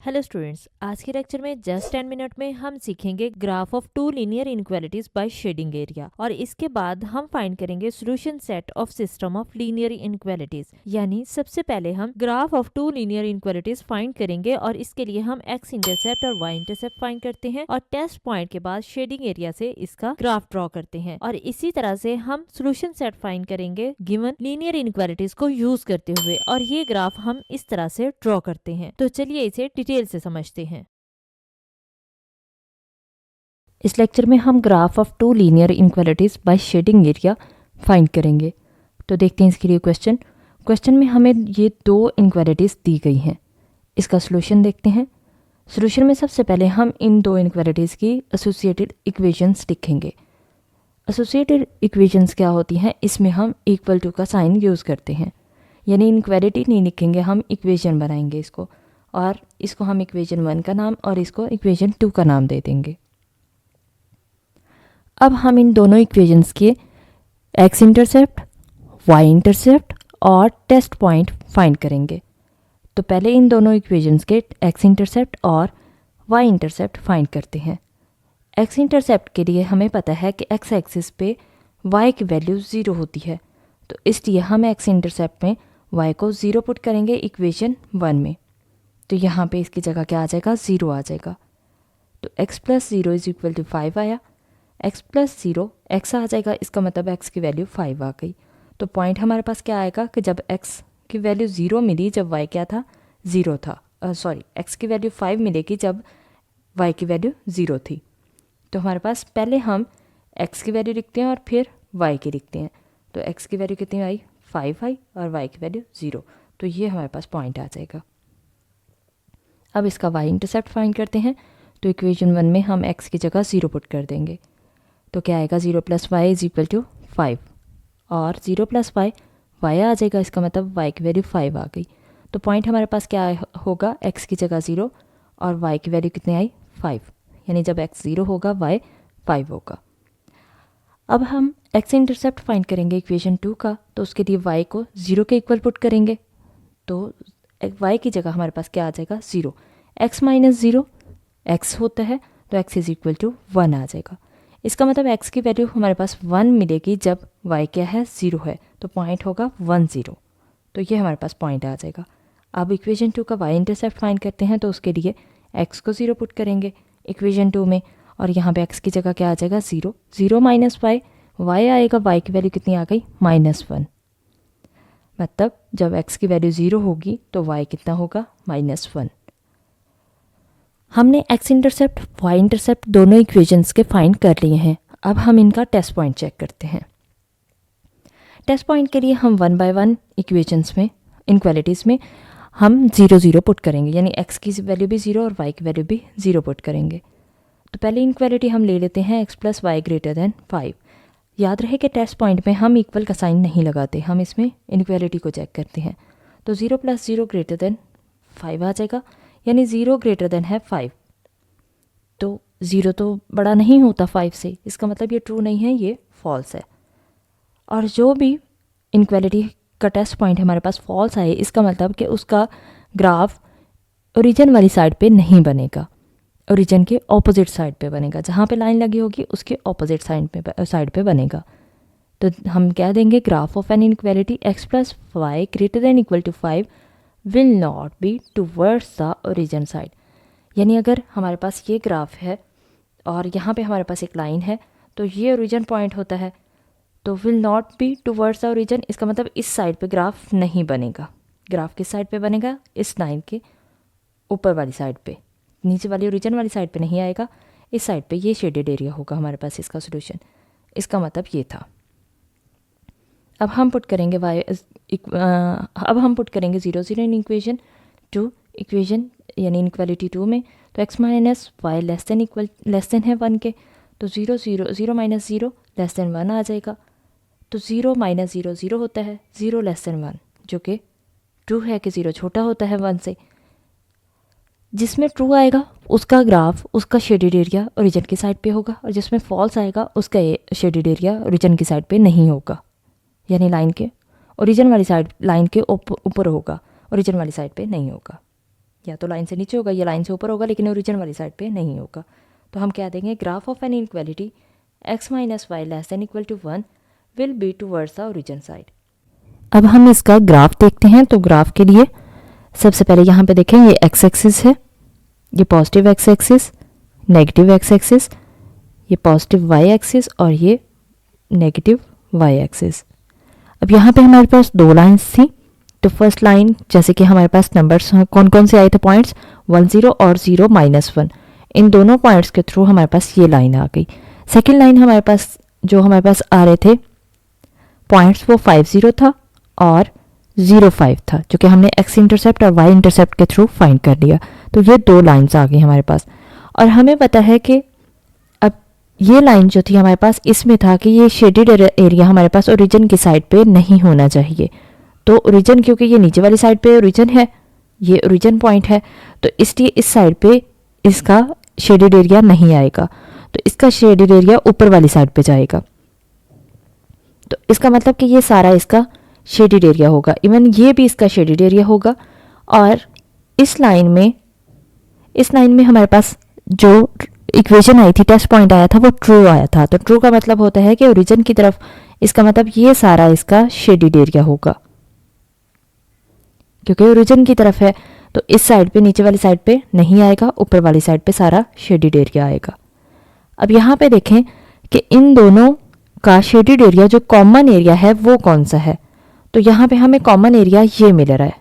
Hello students, आज के lecture में जस्ट 10 मिनट में हम सीखेंगे graph of two linear inequalities by shading area और इसके बाद हम फाइंड करेंगे solution set of system of linear inequalities. यानी सबसे पहले हम graph of two linear inequalities find करेंगे और इसके लिए हम एक्स इंटरसेप्ट और वाई इंटरसेप्ट फाइंड करते हैं और टेस्ट पॉइंट के बाद शेडिंग एरिया से इसका ग्राफ ड्रॉ करते हैं और इसी तरह से हम सॉल्यूशन सेट फाइंड करेंगे गिवन लीनियर इनक्वालिटीज को यूज करते हुए और ये ग्राफ हम इस तरह से ड्रॉ करते हैं। तो चलिए इसे डिटेल से समझते हैं। इस लेक्चर में हम graph of two linear inequalities by shading area find करेंगे। तो देखते हैं इसके लिए क्वेश्चन में हमें ये दो इनक्वालिटीज दी गई हैं। इसका सॉल्यूशन देखते हैं। सॉल्यूशन में सबसे पहले हम इन दो इनक्वालिटीज की एसोसिएटेड इक्वेशंस लिखेंगे। एसोसिएटेड इक्वेशंस क्या होती हैं? इसमें हम इक्वल टू का साइन यूज़ करते हैं, यानी इनक्वालिटी नहीं लिखेंगे, हम इक्वेशन बनाएंगे इसको और इसको हम इक्वेशन 1 का नाम और इसको इक्वेशन 2 का नाम दे देंगे। अब हम इन दोनों इक्वेशंस के एक्स इंटरसेप्ट, वाई इंटरसेप्ट और टेस्ट पॉइंट फाइंड करेंगे। तो पहले इन दोनों इक्वेशंस के एक्स इंटरसेप्ट और वाई इंटरसेप्ट फाइंड करते हैं। एक्स इंटरसेप्ट के लिए हमें पता है कि एक्स एक्सिस पे वाई की वैल्यू 0 होती है, तो इसलिए हम एक्स इंटरसेप्ट में वाई को 0 पुट करेंगे इक्वेशन 1 में। तो यहाँ पे इसकी जगह क्या आ जाएगा? 0 आ जाएगा। तो x plus 0 is equal to 5 आया। x प्लस 0 x आ जाएगा, इसका मतलब x की वैल्यू 5 आ गई। तो पॉइंट हमारे पास क्या आएगा कि जब x की वैल्यू 0 मिली जब y क्या था? 0 था। x की वैल्यू 5 मिलेगी जब y की वैल्यू 0 थी। तो हमारे पास पहले हम x की वैल्यू लिखते हैं और फिर y की लिखते हैं। तो x की वैल्यू कितनी आई? 5 आई और y की वैल्यू 0। तो ये हमारे पास पॉइंट आ जाएगा। अब इसका y इंटरसेप्ट फाइंड करते हैं। तो इक्वेशन 1 में हम x की जगह 0 पुट कर देंगे। तो क्या आएगा? 0 plus y is equal to 5 और 0 प्लस वाई वाई आ जाएगा, इसका मतलब y की वैल्यू 5 आ गई। तो पॉइंट हमारे पास क्या होगा? x की जगह 0 और y की वैल्यू कितनी आई? 5, यानी जब x 0 होगा y 5 होगा। अब हम x इंटरसेप्ट फाइंड करेंगे इक्वेशन 2 का, तो उसके लिए y को 0 के इक्वल पुट करेंगे। तो y की जगह हमारे पास क्या आ जाएगा? 0। x माइनस 0 x होता है, तो x इज इक्वल टू 1 आ जाएगा। इसका मतलब x की वैल्यू हमारे पास 1 मिलेगी जब y क्या है? 0 है। तो पॉइंट होगा 1 0। तो ये हमारे पास पॉइंट आ जाएगा। अब इक्वेशन 2 का y इंटरसेप्ट फाइंड करते हैं, तो उसके लिए x को 0 पुट करेंगे इक्वेशन 2 में और यहाँ पे x की जगह क्या आ जाएगा? 0। 0 माइनस y आएगा, y की वैल्यू कितनी आ गई? -1। मतलब जब x की वैल्यू 0 होगी तो y कितना होगा? -1। हमने x इंटरसेप्ट y इंटरसेप्ट दोनों इक्वेशंस के फाइंड कर लिए हैं। अब हम इनका टेस्ट पॉइंट चेक करते हैं। टेस्ट पॉइंट के लिए हम 1 बाय 1 इक्वेशंस में इनक्वालिटीज़ में हम 0 0 पुट करेंगे, यानी x की वैल्यू भी 0 और y की वैल्यू भी 0 पुट करेंगे। तो पहली इनक्वालिटी हम ले लेते हैं x plus y greater than 5। याद रहे कि टेस्ट पॉइंट में हम इक्वल का साइन नहीं लगाते, हम इसमें इनक्वालिटी को चेक करते हैं। तो 0 प्लस 0 ग्रेटर देन 5 आ जाएगा, यानी 0 ग्रेटर देन है 5। तो 0 तो बड़ा नहीं होता 5 से, इसका मतलब ये ट्रू नहीं है, ये फॉल्स है। और जो भी इनक्वालिटी का टेस्ट पॉइंट हमारे पास फॉल्स आए, इसका मतलब कि उसका ग्राफ ओरिजिन वाली साइड पे नहीं बनेगा, ओरिजिन के ऑपोजिट साइड पे बनेगा। जहाँ पे लाइन लगी होगी उसके ऑपोजिट साइड पे बनेगा। तो हम क्या देंगे? Graph of an inequality x plus y greater than equal to 5 will not be towards the origin side. यानी अगर हमारे पास ये ग्राफ है और यहाँ पे हमारे पास एक लाइन है, तो ये ओरिजिन पॉइंट होता है। तो will not be towards the origin, इसका मतलब इस साइड पे ग्राफ नहीं बनेगा। ग्राफ किस साइड पे बनेगा? इस लाइन के ऊपर वाली साइड पे, नीचे वाली ओरिजिन वाली साइड पे नहीं आएगा, इस साइड पे ये शेडेड एरिया होगा हमारे पास इसका सॉल्यूशन। इसका मतलब ये था। अब हम पुट करेंगे अब हम पुट करेंगे 0 0 इन इक्वेशन 2 इक्वेशन यानी इनक्वालिटी 2 में। तो x minus y less than है 1 के, तो 0 माइनस 0 लेस देन 1 आ जाएगा। तो 0 माइनस 0 0 होता है, 0 लेस देन 1 जो कि ट्रू है कि 0 छोटा होता है 1 से। जिसमें ट्रू आएगा उसका ग्राफ, उसका शेडेड एरिया ओरिजिन की साइड पे होगा, और जिसमें फॉल्स आएगा उसका शेडेड एरिया ओरिजिन की साइड पे नहीं होगा, यानी लाइन के ओरिजिन वाली साइड, लाइन के ऊपर होगा, ओरिजिन वाली साइड पे नहीं होगा। या तो लाइन से नीचे होगा या लाइन से ऊपर होगा, लेकिन ओरिजिन वाली साइड पे नहीं होगा। तो हम क्या देंगे, graph of an inequality x minus y less than equal to 1 will be towards the origin side. अब हम इसका ग्राफ देखते हैं। तो ग्राफ के लिए सबसे पहले यहाँ पे देखें, ये एक्स एक्सिस है, ये positive x axis, negative x axis, ये पॉजिटिव वाई एक्सिस और ये नेगेटिव वाई एक्सिस। अब यहाँ पे हमारे पास दो लाइंस थी। तो फर्स्ट लाइन, जैसे कि हमारे पास नंबर्स कौन कौन से आए थे, पॉइंट्स 1 0 और 0 -1, इन दोनों पॉइंट्स के थ्रू हमारे पास ये लाइन आ गई। सेकेंड लाइन हमारे पास जो हमारे पास आ रहे थे पॉइंट्स, वो 5 0 था और 0 5 था, जो कि हमने एक्स इंटरसेप्ट और वाई इंटरसेप्ट के थ्रू फाइंड कर लिया। तो ये दो लाइंस आ गई हमारे पास। और हमें पता है कि अब ये लाइन जो थी हमारे पास, इसमें था कि ये शेडेड एरिया हमारे पास ओरिजिन की साइड पे नहीं होना चाहिए। तो ओरिजिन, क्योंकि ये नीचे वाली साइड पे ओरिजिन है, ये ओरिजिन पॉइंट है, तो इसलिए इस साइड पे इसका शेडेड एरिया नहीं आएगा। तो इसका शेडेड एरिया ऊपर वाली साइड पे जाएगा। तो इसका मतलब कि ये सारा इसका शेडेड एरिया होगा, इवन ये भी इसका शेडेड एरिया होगा। और इस लाइन में हमारे पास जो इक्वेशन आई थी, टेस्ट पॉइंट आया था, वो ट्रू आया था। तो ट्रू का मतलब होता है कि ओरिजिन की तरफ, इसका मतलब ये सारा इसका शेडेड एरिया होगा, क्योंकि ओरिजिन की तरफ है। तो इस साइड पे, नीचे वाली साइड पे नहीं आएगा, ऊपर वाली साइड पे सारा शेडेड एरिया आएगा। अब यहाँ पे देखें कि इन दोनों का शेडेड एरिया, जो कॉमन एरिया है वो कौन सा है। तो यहाँ पे हमें कॉमन एरिया ये मिल रहा है,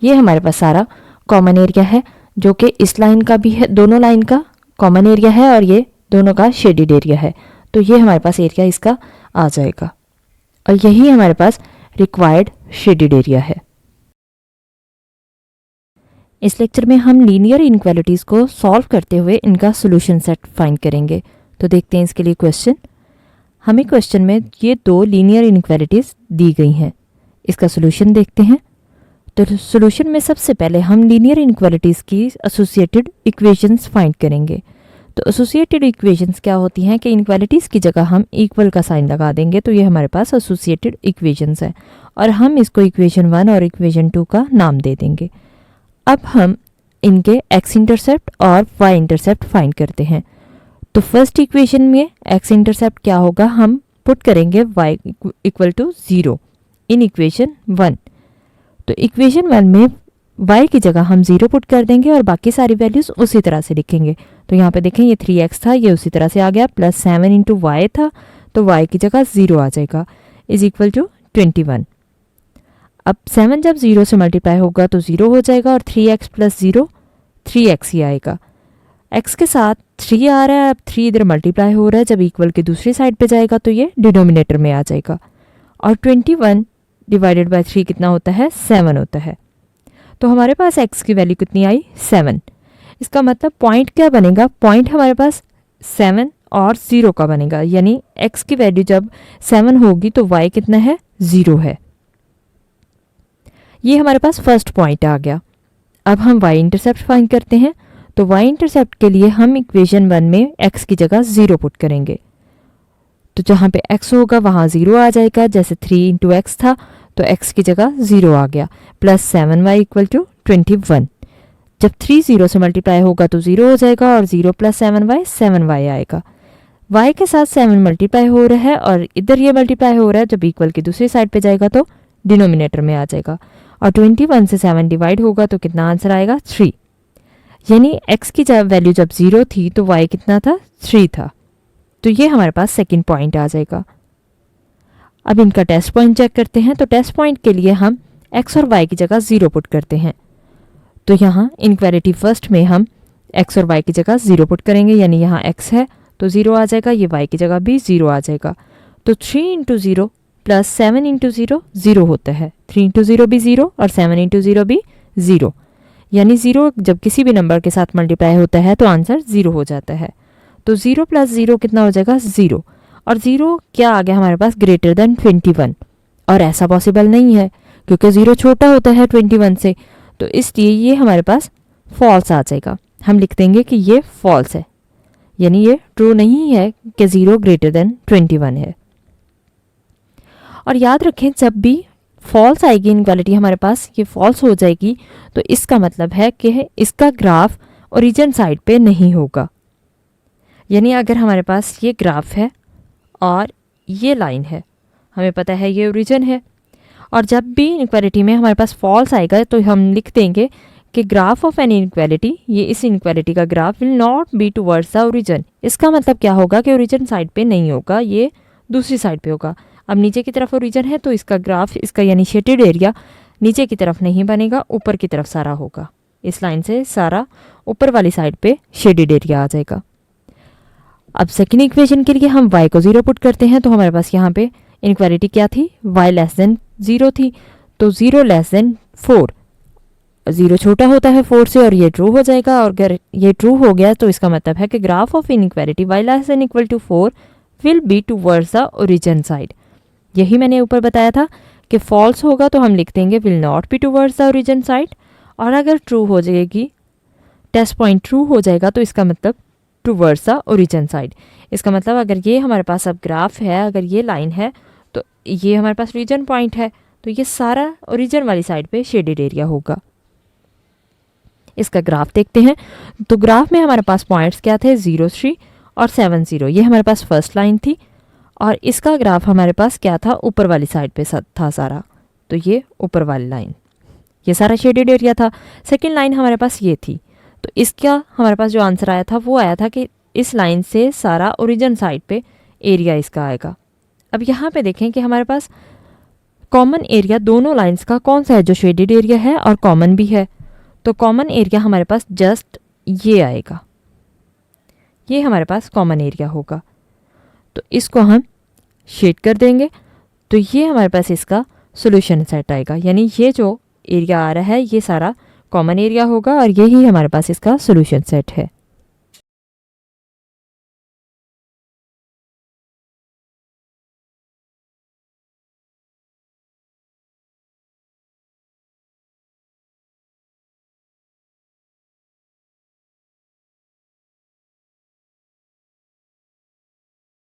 ये हमारे पास सारा कॉमन एरिया है, जो कि इस लाइन का भी है, दोनों लाइन का कॉमन एरिया है और ये दोनों का शेडेड एरिया है। तो ये हमारे पास एरिया इसका आ जाएगा और यही हमारे पास रिक्वायर्ड शेडेड एरिया है। इस लेक्चर में हम लीनियर इनइक्वालिटीज़ को सॉल्व करते हुए इनका सॉल्यूशन सेट फाइंड करेंगे। तो देखते हैं इसके लिए क्वेश्चन। हमें क्वेश्चन में ये दो लीनियर इनइक्वालिटीज़ दी गई हैं, इसका सॉल्यूशन देखते हैं। तो सॉल्यूशन में सबसे पहले हम लीनियर इनइक्वालिटीज़ की एसोसिएटेड इक्वेशंस फाइंड करेंगे। तो एसोसिएटेड इक्वेशंस क्या होती हैं कि इनइक्वालिटीज़ की जगह हम इक्वल का साइन लगा देंगे, तो ये हमारे पास एसोसिएटेड इक्वेशंस है और हम इसको इक्वेशन 1 और इक्वेशन 2 का नाम दे देंगे। अब हम इनके एक्स इंटरसेप्ट और वाई इंटरसेप्ट फाइंड करते हैं। तो फर्स्ट इक्वेशन में एक्स इंटरसेप्ट क्या होगा, हम पुट करेंगे y equal to 0 in equation 1। तो इक्वेशन 1 में y की जगह हम 0 पुट कर देंगे और बाकी सारी वैल्यूज़ उसी तरह से लिखेंगे। तो यहाँ पे देखें, ये 3x था, ये उसी तरह से आ गया, प्लस 7 इंटू वाई था, तो y की जगह 0 आ जाएगा, इज इक्वल टू 21। अब 7 जब 0 से मल्टीप्लाई होगा तो 0 हो जाएगा और 3x प्लस 0 3x ही आएगा। x के साथ 3 आ रहा है, अब 3 इधर मल्टीप्लाई हो रहा है, जब इक्वल के दूसरी साइड पे जाएगा तो ये डिनोमिनेटर में आ जाएगा। और 21 डिवाइडेड बाय 3 कितना होता है, 7 होता है। तो हमारे पास x की वैल्यू कितनी आई, 7। इसका मतलब पॉइंट क्या बनेगा, पॉइंट हमारे पास 7 और 0 का बनेगा, यानी x की वैल्यू जब 7 होगी तो y कितना है, 0 है। ये हमारे पास फर्स्ट पॉइंट आ गया। अब हम y इंटरसेप्ट फाइंड करते हैं। तो y इंटरसेप्ट के लिए हम इक्वेशन 1 में x की जगह 0 पुट करेंगे। तो जहाँ पे x होगा वहाँ 0 आ जाएगा, जैसे 3 इंटू एक्स था तो x की जगह 0 आ गया, प्लस 7y इक्वल टू 21। जब 3 0 से मल्टीप्लाई होगा तो 0 हो जाएगा और 0 प्लस 7y आएगा। y के साथ 7 मल्टीप्लाई हो रहा है और इधर ये मल्टीप्लाई हो रहा है, जब इक्वल की दूसरी साइड पे जाएगा तो डिनोमिनेटर में आ जाएगा और 21 से 7 डिवाइड होगा तो कितना आंसर आएगा, 3। यानी x की वैल्यू जब 0 थी तो y कितना था, 3 था। तो ये हमारे पास सेकंड पॉइंट आ जाएगा। अब इनका टेस्ट पॉइंट चेक करते हैं। तो टेस्ट पॉइंट के लिए हम x और y की जगह 0 पुट करते हैं। तो यहाँ इनइक्वालिटी फर्स्ट में हम x और y की जगह 0 पुट करेंगे, यानी यहाँ x है तो 0 आ जाएगा, ये y की जगह भी 0 आ जाएगा। तो 3 इंटू 0 प्लस 7 इंटू 0 0 होता है, 3 इंटू 0 भी 0 और 7 इंटू 0 भी 0, यानी 0 जब किसी भी नंबर के साथ मल्टीप्लाई होता है तो आंसर 0 हो जाता है। तो 0 प्लस 0 कितना हो जाएगा, 0। और 0 क्या आ गया हमारे पास, ग्रेटर देन 21। और ऐसा पॉसिबल नहीं है क्योंकि 0 छोटा होता है 21 से, तो इसलिए ये हमारे पास फॉल्स आ जाएगा। हम लिख देंगे कि ये फॉल्स है, यानी ये ट्रू नहीं है कि 0 ग्रेटर देन 21 है। और याद रखें, जब भी फॉल्स आएगी इनइक्वालिटी हमारे पास, ये फॉल्स हो जाएगी, तो इसका मतलब है कि इसका ग्राफ ओरिजिन साइड पे नहीं होगा। यानी अगर हमारे पास ये ग्राफ है और ये लाइन है, हमें पता है ये ओरिजिन है, और जब भी इनइक्वालिटी में हमारे पास फॉल्स आएगा तो हम लिख देंगे कि ग्राफ ऑफ एन इनइक्वालिटी, ये इस इनइक्वालिटी का graph will not B towards the origin. इसका मतलब क्या होगा कि ओरिजिन साइड पे नहीं होगा, ये दूसरी साइड पे होगा। अब नीचे की तरफ ओरिजिन है तो इसका ग्राफ, इसका यानी शेडेड एरिया नीचे की तरफ नहीं बनेगा, ऊपर की तरफ सारा होगा। इस लाइन से सारा ऊपर वाली साइड पे शेडेड एरिया आ जाएगा। अब सेकेंड इक्वेशन के लिए हम y को 0 पुट करते हैं, तो हमारे पास यहाँ पे इनइक्वालिटी क्या थी, y लेस देन 0 थी, तो 0 लेस देन 4, 0 छोटा होता है 4 से और ये ट्रू हो जाएगा। और अगर ये ट्रू हो गया तो इसका मतलब है कि graph of inequality y less than equal to 4 will be towards the origin side. यही मैंने ऊपर बताया था कि फॉल्स होगा तो हम लिख देंगे will not B towards the origin side, और अगर ट्रू हो जाएगी, टेस्ट पॉइंट ट्रू हो जाएगा, तो इसका मतलब टुवर्ड्स द ओरिजिन साइड। इसका मतलब अगर ये हमारे पास अब ग्राफ है, अगर ये लाइन है, तो ये हमारे पास ओरिजिन पॉइंट है, तो ये सारा ओरिजिन वाली साइड पे शेडेड एरिया होगा। इसका ग्राफ देखते हैं। तो ग्राफ में हमारे पास पॉइंट्स क्या थे, 0, 3 और 7, 0। ये हमारे पास फर्स्ट लाइन थी, और इसका ग्राफ हमारे पास क्या था, ऊपर वाली साइड पे था सारा, तो ये ऊपर वाली लाइन, ये सारा शेडेड एरिया था। सेकेंड लाइन हमारे पास ये थी, तो इसका हमारे पास जो आंसर आया था वो आया था कि इस लाइन से सारा ओरिजिन साइड पे एरिया इसका आएगा। अब यहाँ पे देखें कि हमारे पास कॉमन एरिया दोनों लाइंस का कौन सा है, जो शेडेड एरिया है और कॉमन भी है। तो कॉमन एरिया हमारे पास जस्ट ये आएगा, ये हमारे पास कॉमन एरिया होगा। तो इसको हम शेड कर देंगे, तो ये हमारे पास इसका सॉल्यूशन सेट आएगा। यानी ये जो एरिया आ रहा है ये सारा कॉमन एरिया होगा, और यही हमारे पास इसका सॉल्यूशन सेट है।